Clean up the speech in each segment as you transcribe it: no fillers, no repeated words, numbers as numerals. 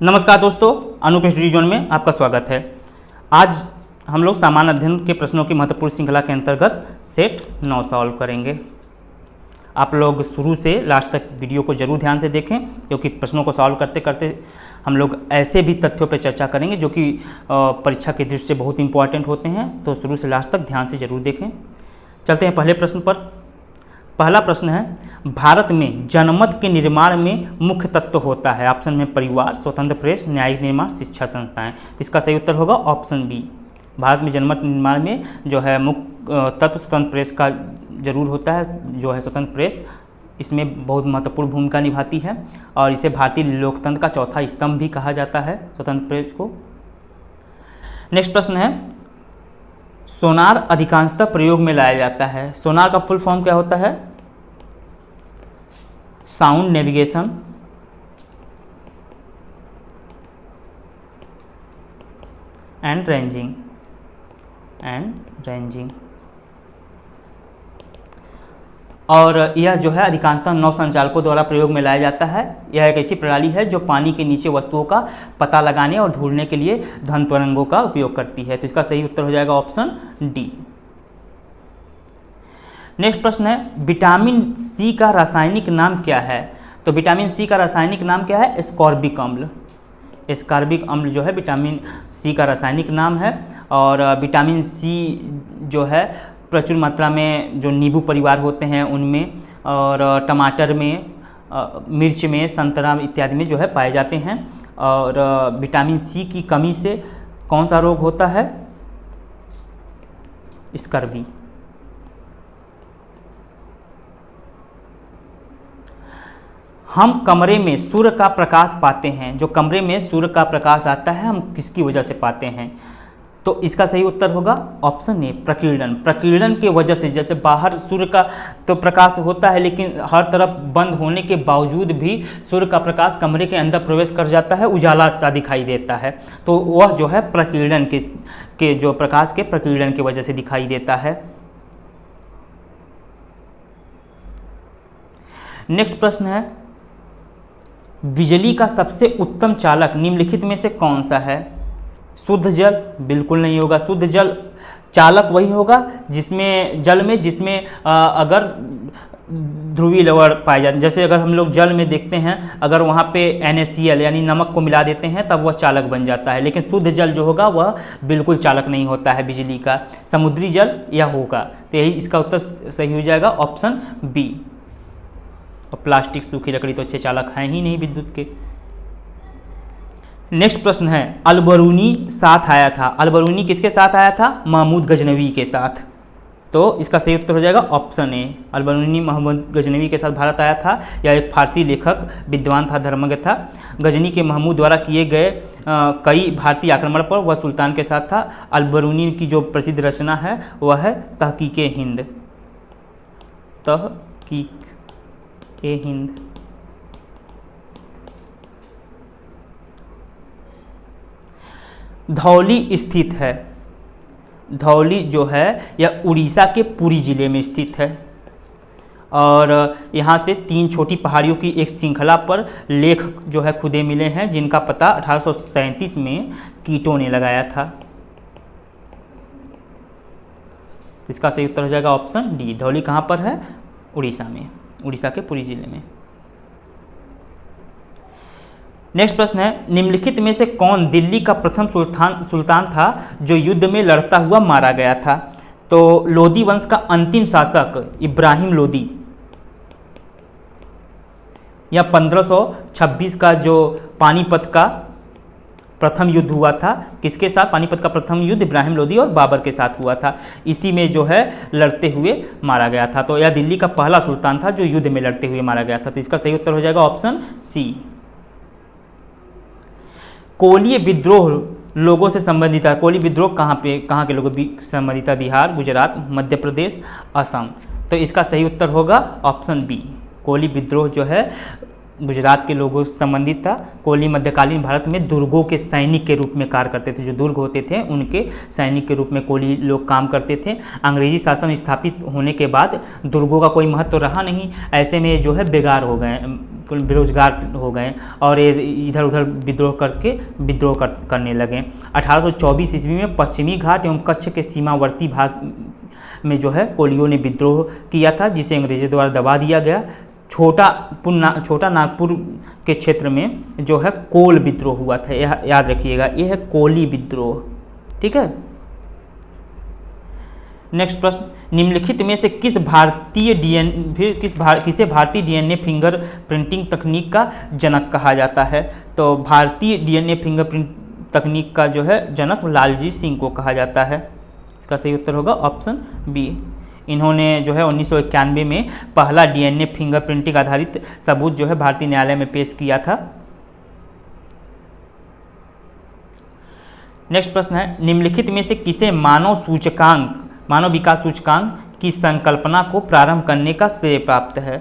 नमस्कार दोस्तों, Anoop study zone में आपका स्वागत है। आज हम लोग सामान्य अध्ययन के प्रश्नों की महत्वपूर्ण श्रृंखला के अंतर्गत सेट 9 सॉल्व करेंगे। आप लोग शुरू से लास्ट तक वीडियो को जरूर ध्यान से देखें, क्योंकि प्रश्नों को सॉल्व करते करते हम लोग ऐसे भी तथ्यों पर चर्चा करेंगे जो कि परीक्षा की दृष्टि से बहुत इंपॉर्टेंट होते हैं। तो शुरू से लास्ट तक ध्यान से जरूर देखें। चलते हैं पहले प्रश्न पर। पहला प्रश्न है, भारत में जनमत के निर्माण में मुख्य तत्व होता है। ऑप्शन में परिवार, स्वतंत्र प्रेस, न्यायिक निर्माण, शिक्षा संस्थाएं। इसका सही उत्तर होगा ऑप्शन बी। भारत में जनमत निर्माण में जो है मुख्य तत्व स्वतंत्र प्रेस का जरूर होता है। जो है स्वतंत्र प्रेस इसमें बहुत महत्वपूर्ण भूमिका निभाती है और इसे भारतीय लोकतंत्र का चौथा स्तंभ भी कहा जाता है, स्वतंत्र प्रेस को। नेक्स्ट प्रश्न है, सोनार अधिकांशतः प्रयोग में लाया जाता है। सोनार का फुल फॉर्म क्या होता है? साउंड नेविगेशन एंड रेंजिंग और यह जो है अधिकांशतः नौ संचालकों द्वारा प्रयोग में लाया जाता है। यह एक ऐसी प्रणाली है जो पानी के नीचे वस्तुओं का पता लगाने और ढूंढने के लिए ध्वनि तरंगों का उपयोग करती है। तो इसका सही उत्तर हो जाएगा ऑप्शन डी। नेक्स्ट प्रश्न है, विटामिन सी का रासायनिक नाम क्या है? तो विटामिन सी का रासायनिक नाम क्या है? एस्कॉर्बिक अम्ल। एस्कॉर्बिक अम्ल जो है विटामिन सी का रासायनिक नाम है। और विटामिन सी जो है प्रचुर मात्रा में जो नींबू परिवार होते हैं उनमें और टमाटर में, मिर्च में, संतरा इत्यादि में जो है पाए जाते हैं। और विटामिन सी की कमी से कौन सा रोग होता है? स्कर्वी। हम कमरे में सूर्य का प्रकाश पाते हैं। जो कमरे में सूर्य का प्रकाश आता है हम किसकी वजह से पाते हैं? तो इसका सही उत्तर होगा ऑप्शन ए, प्रकीर्णन। प्रकीर्णन के वजह से, जैसे बाहर सूर्य का तो प्रकाश होता है लेकिन हर तरफ बंद होने के बावजूद भी सूर्य का प्रकाश कमरे के अंदर प्रवेश कर जाता है, उजाला सा दिखाई देता है। तो वह जो है प्रकीर्णन के जो प्रकाश के प्रकीर्णन की वजह से दिखाई देता है। नेक्स्ट प्रश्न है, बिजली का सबसे उत्तम चालक निम्नलिखित में से कौन सा है? शुद्ध जल? बिल्कुल नहीं होगा। शुद्ध जल चालक वही होगा जिसमें अगर ध्रुवीय लवण पाए जाते, जैसे अगर हम लोग जल में देखते हैं अगर वहाँ पे NaCl यानी नमक को मिला देते हैं तब वह चालक बन जाता है। लेकिन शुद्ध जल जो होगा वह बिल्कुल चालक नहीं होता है बिजली का। समुद्री जल यह होगा। तो यही इसका उत्तर सही हो जाएगा ऑप्शन बी। और प्लास्टिक, सूखी लकड़ी तो अच्छे चालक हैं ही नहीं विद्युत के। नेक्स्ट प्रश्न है, अलबरूनी साथ आया था। अलबरूनी किसके साथ आया था? महमूद गजनवी के साथ। तो इसका सही उत्तर हो जाएगा ऑप्शन ए। अलबरूनी महमूद गजनवी के साथ भारत आया था। यह एक फारसी लेखक, विद्वान था, धर्मज्ञ था। गजनी के महमूद द्वारा किए गए कई भारतीय आक्रमण पर वह सुल्तान के साथ था। अलबरूनी की जो प्रसिद्ध रचना है वह है तहकीक-ए-हिंद। तहकीक-ए-हिंद। धौली स्थित है। धौली जो है यह उड़ीसा के पुरी जिले में स्थित है और यहाँ से 3 छोटी पहाड़ियों की एक श्रृंखला पर लेख जो है खुदे मिले हैं, जिनका पता 1837 में कीटों ने लगाया था। इसका सही उत्तर हो जाएगा ऑप्शन डी। धौली कहाँ पर है? उड़ीसा में, उड़ीसा के पुरी जिले में। नेक्स्ट प्रश्न है, निम्नलिखित में से कौन दिल्ली का प्रथम सुल्तान था जो युद्ध में लड़ता हुआ मारा गया था? तो लोदी वंश का अंतिम शासक इब्राहिम लोदी। या 1526 का जो पानीपत का प्रथम युद्ध हुआ था, किसके साथ? पानीपत का प्रथम युद्ध इब्राहिम लोदी और बाबर के साथ हुआ था। इसी में जो है लड़ते हुए मारा गया था। तो यह दिल्ली का पहला सुल्तान था जो युद्ध में लड़ते हुए मारा गया था। तो इसका सही उत्तर हो जाएगा ऑप्शन सी। कोलीय विद्रोह लोगों से संबंधित है। कोली विद्रोह कहाँ के लोगों से संबंधित है? बिहार, गुजरात, मध्य प्रदेश, असम। तो इसका सही उत्तर होगा ऑप्शन बी। कोली विद्रोह जो है गुजरात के लोगों से संबंधित था। कोहली मध्यकालीन भारत में दुर्गों के सैनिक के रूप में कार्य करते थे। जो दुर्ग होते थे उनके सैनिक के रूप में कोहली लोग काम करते थे। अंग्रेजी शासन स्थापित होने के बाद दुर्गों का कोई महत्व रहा नहीं, ऐसे में जो है बेकार हो गए, बेरोजगार हो गए और ये इधर उधर विद्रोह करने लगे। 1824 ईस्वी में पश्चिमी घाट एवं कच्छ के सीमावर्ती भाग में जो है कोहलियों ने विद्रोह किया था, जिसे अंग्रेजों द्वारा दबा दिया गया। छोटा नागपुर के क्षेत्र में जो है कोल विद्रोह हुआ था, यह याद रखिएगा, यह है कोली विद्रोह। ठीक है। नेक्स्ट प्रश्न, निम्नलिखित में से किसे भारतीय डीएनए फिंगर प्रिंटिंग तकनीक का जनक कहा जाता है? तो भारतीय डीएनए फिंगर प्रिंट तकनीक का जो है जनक लालजी सिंह को कहा जाता है। इसका सही उत्तर होगा ऑप्शन बी। इन्होंने जो है 1991 में पहला डीएनए फिंगर प्रिंटिंग आधारित सबूत जो है भारतीय न्यायालय में पेश किया था। नेक्स्ट प्रश्न है, निम्नलिखित में से किसे मानव विकास सूचकांक की संकल्पना को प्रारंभ करने का श्रेय प्राप्त है?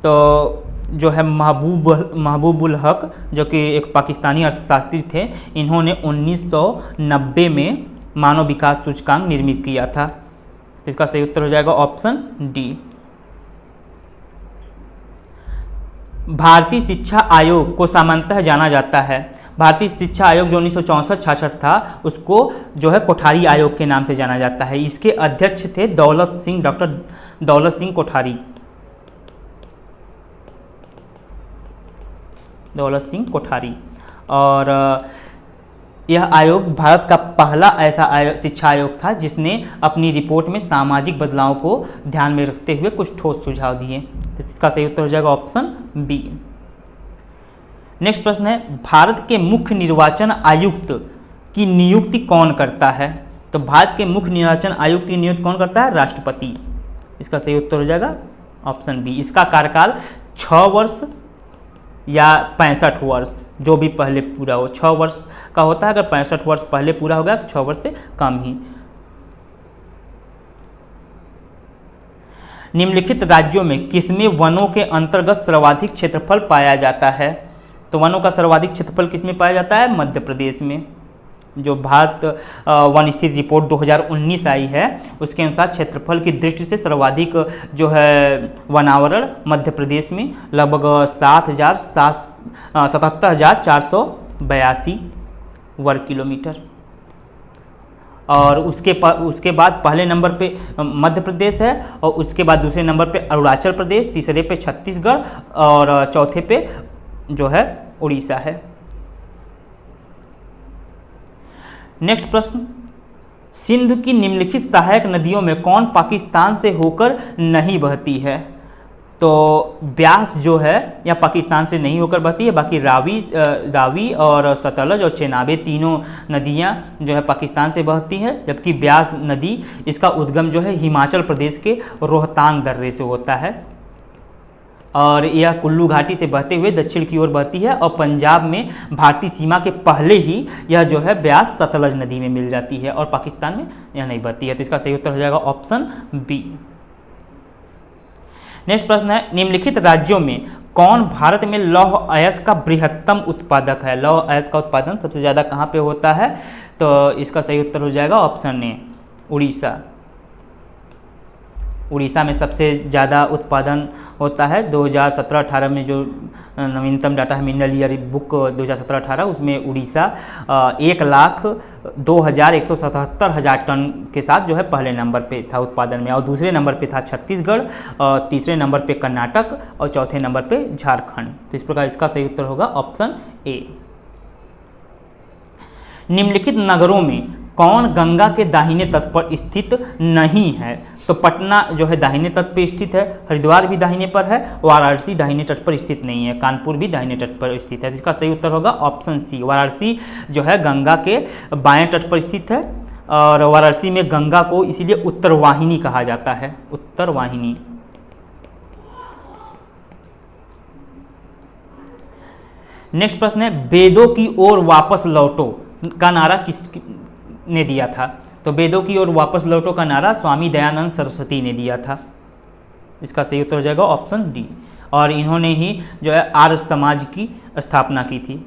तो जो है महबूबुल हक, जो कि एक पाकिस्तानी अर्थशास्त्री थे, इन्होंने 1990 में मानव विकास सूचकांक निर्मित किया था। इसका सही उत्तर हो जाएगा ऑप्शन डी। भारतीय शिक्षा आयोग को सामान्यतः जाना जाता है। भारतीय शिक्षा आयोग जो 1964-66 था, उसको जो है कोठारी आयोग के नाम से जाना जाता है। इसके अध्यक्ष थे डॉक्टर दौलत सिंह कोठारी। और यह आयोग भारत का पहला ऐसा शिक्षा आयोग था जिसने अपनी रिपोर्ट में सामाजिक बदलाव को ध्यान में रखते हुए कुछ ठोस सुझाव दिए। तो इसका सही उत्तर हो जाएगा ऑप्शन बी। नेक्स्ट प्रश्न है, भारत के मुख्य निर्वाचन आयुक्त की नियुक्ति कौन करता है? तो भारत के मुख्य निर्वाचन आयुक्त की नियुक्ति कौन करता है? राष्ट्रपति। इसका सही उत्तर हो जाएगा ऑप्शन बी। इसका कार्यकाल 6 वर्ष या 65 वर्ष, जो भी पहले पूरा हो, 6 वर्ष का होता है। अगर 65 वर्ष पहले पूरा हो गया तो 6 वर्ष से कम ही। निम्नलिखित राज्यों में किसमें वनों के अंतर्गत सर्वाधिक क्षेत्रफल पाया जाता है? तो वनों का सर्वाधिक क्षेत्रफल किसमें पाया जाता है? मध्य प्रदेश में। जो भारत वन स्थिति रिपोर्ट 2019 आई है, उसके अनुसार क्षेत्रफल की दृष्टि से सर्वाधिक जो है वनावरण मध्य प्रदेश में लगभग 77,482 वर्ग किलोमीटर। और उसके बाद पहले नंबर पे मध्य प्रदेश है, और उसके बाद दूसरे नंबर पे अरुणाचल प्रदेश, तीसरे पे छत्तीसगढ़ और चौथे पे जो है उड़ीसा है। नेक्स्ट प्रश्न, सिंधु की निम्नलिखित सहायक नदियों में कौन पाकिस्तान से होकर नहीं बहती है? तो ब्यास जो है या पाकिस्तान से नहीं होकर बहती है, बाकी रावी और सतलज और चेनाबे तीनों नदियां जो है पाकिस्तान से बहती हैं, जबकि ब्यास नदी इसका उद्गम जो है हिमाचल प्रदेश के रोहतांग दर्रे से होता है और यह कुल्लू घाटी से बहते हुए दक्षिण की ओर बहती है और पंजाब में भारतीय सीमा के पहले ही यह जो है ब्यास सतलज नदी में मिल जाती है और पाकिस्तान में यह नहीं बहती है। तो इसका सही उत्तर हो जाएगा ऑप्शन बी। नेक्स्ट प्रश्न है, निम्नलिखित राज्यों में कौन भारत में लौह अयस्क का बृहत्तम उत्पादक है? लौह अयस्क का उत्पादन सबसे ज़्यादा कहाँ पे होता है? तो इसका सही उत्तर हो जाएगा ऑप्शन ए, उड़ीसा। उड़ीसा में सबसे ज़्यादा उत्पादन होता है। 2017-18 में जो नवीनतम डाटा है मिनरल ईयर बुक 2017-18, उसमें उड़ीसा 1,02,177 टन के साथ जो है पहले नंबर पे था उत्पादन में, और दूसरे नंबर पे था छत्तीसगढ़, और तीसरे नंबर पे कर्नाटक और चौथे नंबर पे झारखंड। तो इस प्रकार इसका सही उत्तर होगा ऑप्शन ए। निम्नलिखित नगरों में कौन गंगा के दाहिने तट पर स्थित नहीं है? तो पटना जो है दाहिने तट पर स्थित है, हरिद्वार भी दाहिने पर है, वाराणसी दाहिने तट पर स्थित नहीं है, कानपुर भी दाहिने तट पर स्थित है। इसका सही उत्तर होगा ऑप्शन सी। वाराणसी जो है गंगा के बाएं तट पर स्थित है और वाराणसी में गंगा को इसीलिए उत्तर वाहिनी कहा जाता है, उत्तर वाहिनी। नेक्स्ट प्रश्न है, वेदों की ओर वापस लौटो का नारा किसने दिया था? तो वेदों की ओर वापस लौटो का नारा स्वामी दयानंद सरस्वती ने दिया था। इसका सही उत्तर हो जाएगा ऑप्शन डी। और इन्होंने ही जो है आर्य समाज की स्थापना की थी।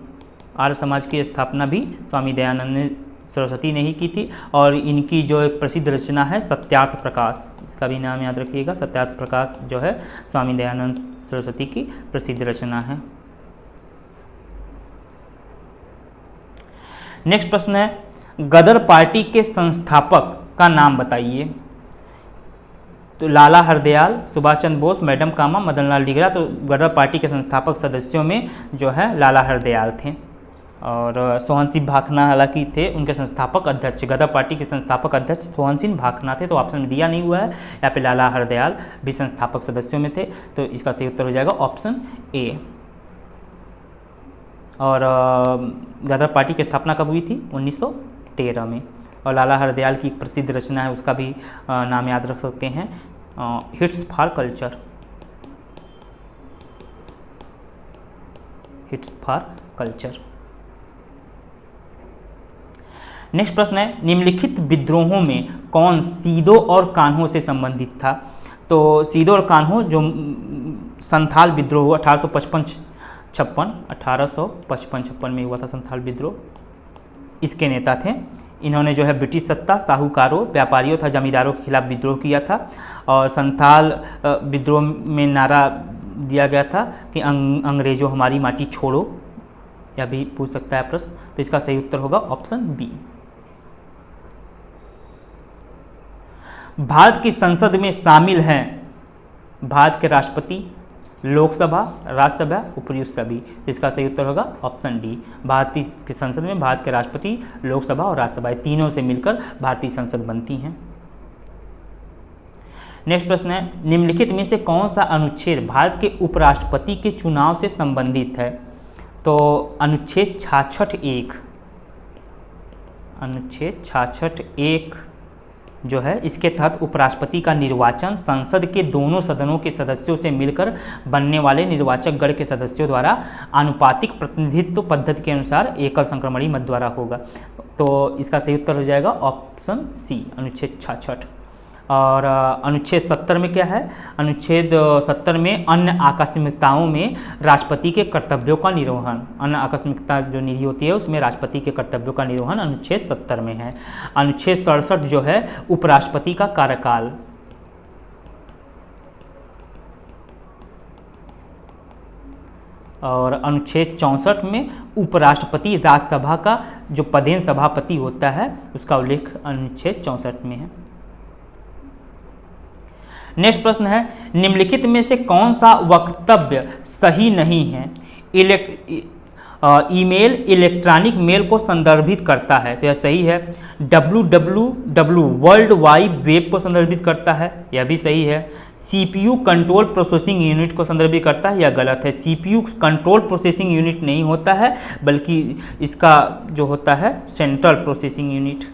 आर्य समाज की स्थापना भी स्वामी दयानंद सरस्वती ने ही की थी। और इनकी जो एक प्रसिद्ध रचना है सत्यार्थ प्रकाश, इसका भी नाम याद रखिएगा। सत्यार्थ प्रकाश जो है स्वामी दयानंद सरस्वती की प्रसिद्ध रचना है। नेक्स्ट प्रश्न है, गदर पार्टी के संस्थापक का नाम बताइए। तो लाला हरदयाल, सुभाष चंद्र बोस, मैडम कामा, मदन लाल डीगरा। तो गदर पार्टी के संस्थापक सदस्यों में जो है लाला हरदयाल थे। और सोहन सिंह भाखना हालांकि थे उनके संस्थापक अध्यक्ष। गदर पार्टी के संस्थापक अध्यक्ष सोहन सिंह भाखना थे, तो ऑप्शन में दिया नहीं हुआ है। यहाँ पे लाला हरदयाल भी संस्थापक सदस्यों में थे, तो इसका सही उत्तर हो जाएगा ऑप्शन ए। और गदर पार्टी की स्थापना कब हुई थी? 1913 में। और लाला हरदयाल की एक प्रसिद्ध रचना है, उसका भी नाम याद रख सकते हैं, hits for culture. Hits for culture. Next प्रश्न है, निम्नलिखित विद्रोहों में कौन सीदो और कान्हो से संबंधित था? तो सीदो और कान्हो जो संथाल विद्रोह हुआ 1855-56 में हुआ था संथाल विद्रोह, इसके नेता थे। इन्होंने जो है ब्रिटिश सत्ता, साहूकारों, व्यापारियों तथा जमींदारों के खिलाफ विद्रोह किया था। और संथाल विद्रोह में नारा दिया गया था कि अंग्रेजों हमारी माटी छोड़ो। यह भी पूछ सकता है प्रश्न, तो इसका सही उत्तर होगा ऑप्शन बी। भारत की संसद में शामिल हैं भारत के राष्ट्रपति, लोकसभा, राज्यसभा, उपयुक्त सभी। इसका सही उत्तर होगा ऑप्शन डी। भारतीय की संसद में भारत के राष्ट्रपति, लोकसभा और राज्यसभा तीनों से मिलकर भारतीय संसद बनती हैं। नेक्स्ट प्रश्न है, निम्नलिखित में से कौन सा अनुच्छेद भारत के उपराष्ट्रपति के चुनाव से संबंधित है? तो अनुच्छेद 66(1), अनुच्छेद 66(1) जो है, इसके तहत उपराष्ट्रपति का निर्वाचन संसद के दोनों सदनों के सदस्यों से मिलकर बनने वाले निर्वाचक गण के सदस्यों द्वारा आनुपातिक प्रतिनिधित्व पद्धति के अनुसार एकल संक्रमणीय मत द्वारा होगा। तो इसका सही उत्तर हो जाएगा ऑप्शन सी, अनुच्छेद 66। और अनुच्छेद 70 में क्या है? अनुच्छेद 70 में अन्य आकस्मिकताओं में राष्ट्रपति के कर्तव्यों का निर्वहन, अन्य आकस्मिकता जो निधि होती है उसमें राष्ट्रपति के कर्तव्यों का निर्वहन अनुच्छेद 70 में है। अनुच्छेद 67 जो है उपराष्ट्रपति का कार्यकाल, और अनुच्छेद 64 में उपराष्ट्रपति राज्यसभा का जो पदेन सभापति होता है उसका उल्लेख अनुच्छेद 64 में है। नेक्स्ट प्रश्न है, निम्नलिखित में से कौन सा वक्तव्य सही नहीं है? ईमेल इलेक्ट्रॉनिक मेल को संदर्भित करता है, तो यह सही है। www वर्ल्ड वाइड वेब को संदर्भित करता है, यह भी सही है। CPU कंट्रोल प्रोसेसिंग यूनिट को संदर्भित करता है, यह गलत है। CPU कंट्रोल प्रोसेसिंग यूनिट नहीं होता है, बल्कि इसका जो होता है सेंट्रल प्रोसेसिंग यूनिट।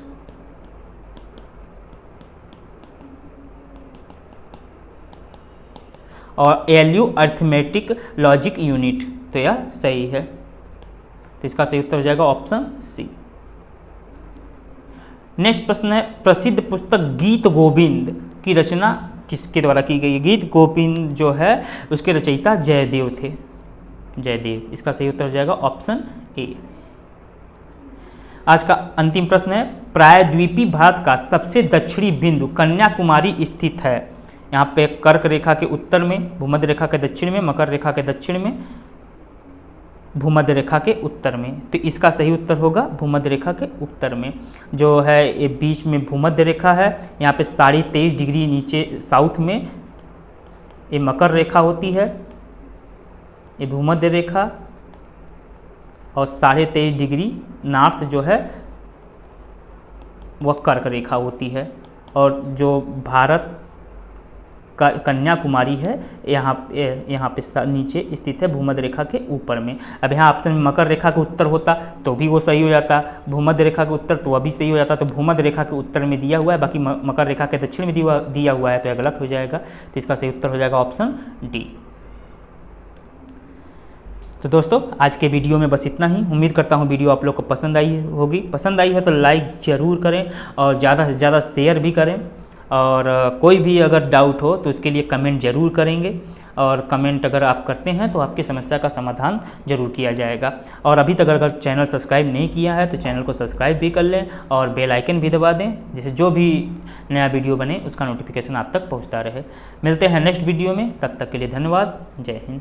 और ALU अर्थमेटिक लॉजिक यूनिट, तो यह सही है। तो इसका सही उत्तर हो जाएगा ऑप्शन सी। नेक्स्ट प्रश्न है, प्रसिद्ध पुस्तक गीत गोविंद की रचना किसके द्वारा की गई? गीत गोविंद जो है उसके रचयिता जयदेव थे, जयदेव। इसका सही उत्तर हो जाएगा ऑप्शन ए। आज का अंतिम प्रश्न है, प्रायद्वीपीय भारत का सबसे दक्षिणी बिंदु कन्याकुमारी स्थित है। यहाँ पे कर्क रेखा के उत्तर में, भूमध्य रेखा के दक्षिण में, मकर रेखा के दक्षिण में, भूमध्य रेखा के उत्तर में। तो इसका सही उत्तर होगा भूमध्य रेखा के उत्तर में। जो है ये बीच में भूमध्य रेखा है, यहाँ पे 23.5 डिग्री नीचे साउथ में ये मकर रेखा होती है, ये भूमध्य रेखा, और 23.5 डिग्री नॉर्थ जो है वह कर्क रेखा होती है। और जो भारत का कन्याकुमारी है यहाँ पे नीचे स्थित है भूमध्य रेखा के ऊपर में। अब यहाँ ऑप्शन में मकर रेखा के उत्तर होता तो भी वो सही हो जाता, भूमध्य रेखा के उत्तर तो वह भी सही हो जाता। तो भूमध्य रेखा के उत्तर में दिया हुआ है, बाकी मकर रेखा के दक्षिण में दिया हुआ है, तो यह गलत हो जाएगा। तो इसका सही उत्तर हो जाएगा ऑप्शन डी। तो दोस्तों आज के वीडियो में बस इतना ही। उम्मीद करता हूँ वीडियो आप लोग को पसंद आई होगी। पसंद आई है तो लाइक ज़रूर करें और ज़्यादा से ज़्यादा शेयर भी करें। और कोई भी अगर डाउट हो तो उसके लिए कमेंट ज़रूर करेंगे। और कमेंट अगर आप करते हैं तो आपकी समस्या का समाधान जरूर किया जाएगा। और अभी तक अगर चैनल सब्सक्राइब नहीं किया है तो चैनल को सब्सक्राइब भी कर लें और बेल आइकन भी दबा दें, जिससे जो भी नया वीडियो बने उसका नोटिफिकेशन आप तक पहुँचता रहे। मिलते हैं नेक्स्ट वीडियो में, तब तक के लिए धन्यवाद। जय हिंद।